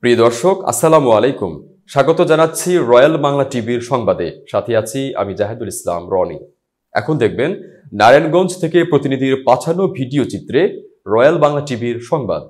প্রিয় দর্শক, আসসালামু আলাইকুম। স্বাগত জানাচ্ছি রয়্যাল বাংলা টিভির সংবাদে। সাথে আছি আমি জাহিদুল ইসলাম রনি। এখন দেখবেন নারায়ণগঞ্জ থেকে প্রতিনিধির পাঠানো ভিডিও চিত্রে রয়্যাল বাংলা টিভির সংবাদ।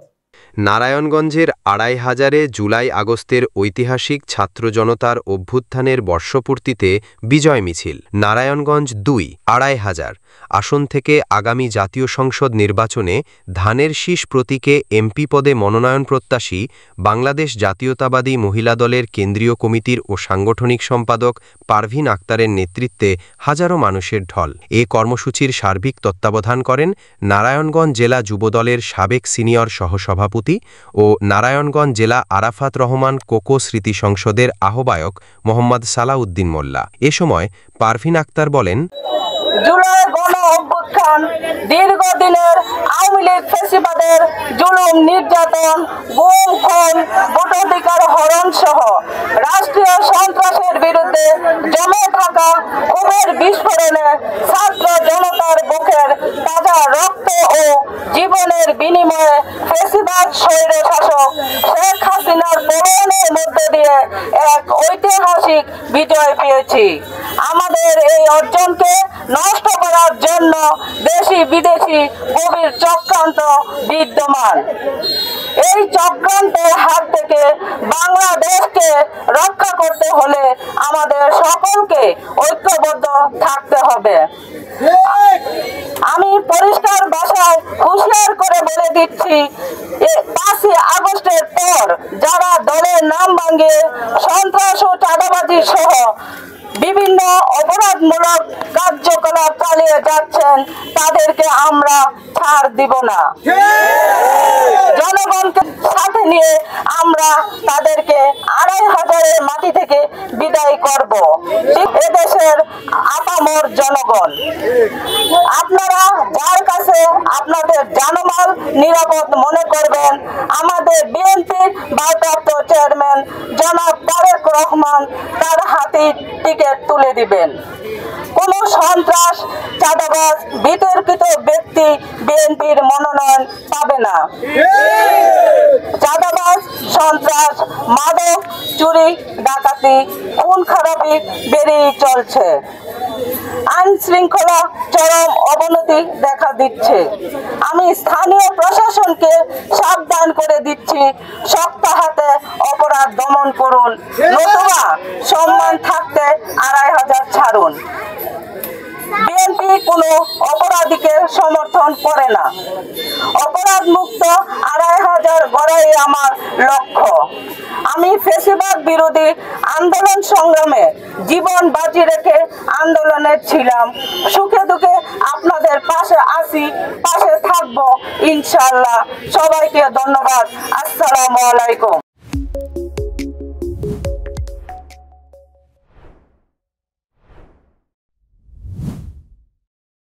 নারায়ণগঞ্জের ২৫০০ জুলাই আগস্টের ঐতিহাসিক ছাত্র জনতার অভ্যুত্থানের বর্ষপূর্তিতে বিজয় মিছিল। নারায়ণগঞ্জ ২ ২৫০০ আসন থেকে আগামী জাতীয় সংসদ নির্বাচনে ধানের শীষ প্রতীকে এমপি পদে মনোনয়ন প্রত্যাশী বাংলাদেশ জাতীয়তাবাদী মহিলা দলের কেন্দ্রীয় কমিটির ও সাংগঠনিক সম্পাদক পারভিন আক্তারের নেতৃত্বে হাজারো মানুষের ঢল। এ কর্মসূচির সার্বিক তত্ত্বাবধান করেন নারায়ণগঞ্জ জেলা যুবদলের সাবেক সিনিয়র সহসভাপতি ও নারায়ণগঞ্জ জেলা আরাফাত রহমান কোকো স্মৃতি সংসদের আহ্বায়ক মোহাম্মদ সালাউদ্দিন মোল্লা। এ সময় পারভিন আক্তার বলেন, জুলাই গণ অভ্যুত্থান দীর্ঘদিনের আওয়ামী লীগ ফ্যাসিবাদের জুলুম, নির্যাতন, গুম, খুন, ভোটাধিকার হরণ সহ রাষ্ট্রীয় সন্ত্রাসের বিরুদ্ধে জমে থাকা ক্ষোভের বিস্ফোরণে ছাত্র জনতার বুকের তাজা রক্ত ও জীবনের বিনিময়ে ফ্যাসিবাদ স্বৈরশাসক শেখ হাসিনার পলায়নের মধ্য দিয়ে এক ঐতিহাসিক বিজয় পেয়েছি। আমাদের এই অর্জনকে নষ্ট করার জন্য দেশি বিদেশি গভীর চক্রান্ত বিদ্যমান। এই চক্রান্তের হাত থেকে বাংলাদেশকে রক্ষা করতে হলে আমাদের সকলকে ঐক্যবদ্ধ থাকতে হবে। আমি পরিষ্কার ভাষায় হুঁশিয়ার করে বলে দিচ্ছি, ৫ই আগস্টের পর যারা দলের নাম ভাঙিয়ে সন্ত্রাস ও চাঁদাবাজি সহ বিভিন্ন অপরাধমূলক কার্যকলাপ চালিয়ে যাচ্ছেন তাদেরকে আমরা ছাড় দিব না। জনগণকে সাথে নিয়ে আমরা তাদেরকে ২৫০০ মাটি থেকে বিদায় করব। এদেশের আপামর জনগণ, আপনারা যার কাছে আপনাদের জানমাল নিরাপদ মনে করবেন, আমাদের বিএনপির ভারপ্রাপ্ত চেয়ারম্যান জনাব তারেক রহমান তার হাতে টিকিট তুলে দিবেন। কোন সন্ত্রাস, চাঁদাবাজ, বিতর্কিত ব্যক্তি বিএনপির মনোনয়ন পাবে না। চাঁদাবাজ, সন্ত্রাস, মাদক, চুরি, ডাকাতি, খুন খারাপি বেড়েই চলছে। আইন শৃঙ্খলা চরম অবনতি দেখা দিচ্ছে। আমি স্থানীয় প্রশাসনকে সাবধান করে দিচ্ছি, শক্ত হাতে অপরাধ দমন করুন, নতুবা সম্মান থাকতে ২৫০০ ছাড়ুন। বিএনপি কোনো অপরাধীকে সমর্থন করে না। অপরাধ মুক্ত ২৫০০ গড়াই আমার লক্ষ্য। আমি ফ্যাসিবাদ বিরোধী আন্দোলন সংগ্রামে জীবন বাজি রেখে আন্দোলনে ছিলাম। সুখে দুঃখে আপনাদের পাশে আছি, পাশে থাকবো ইনশাআল্লাহ। সবাইকে ধন্যবাদ। আসসালামু আলাইকুম।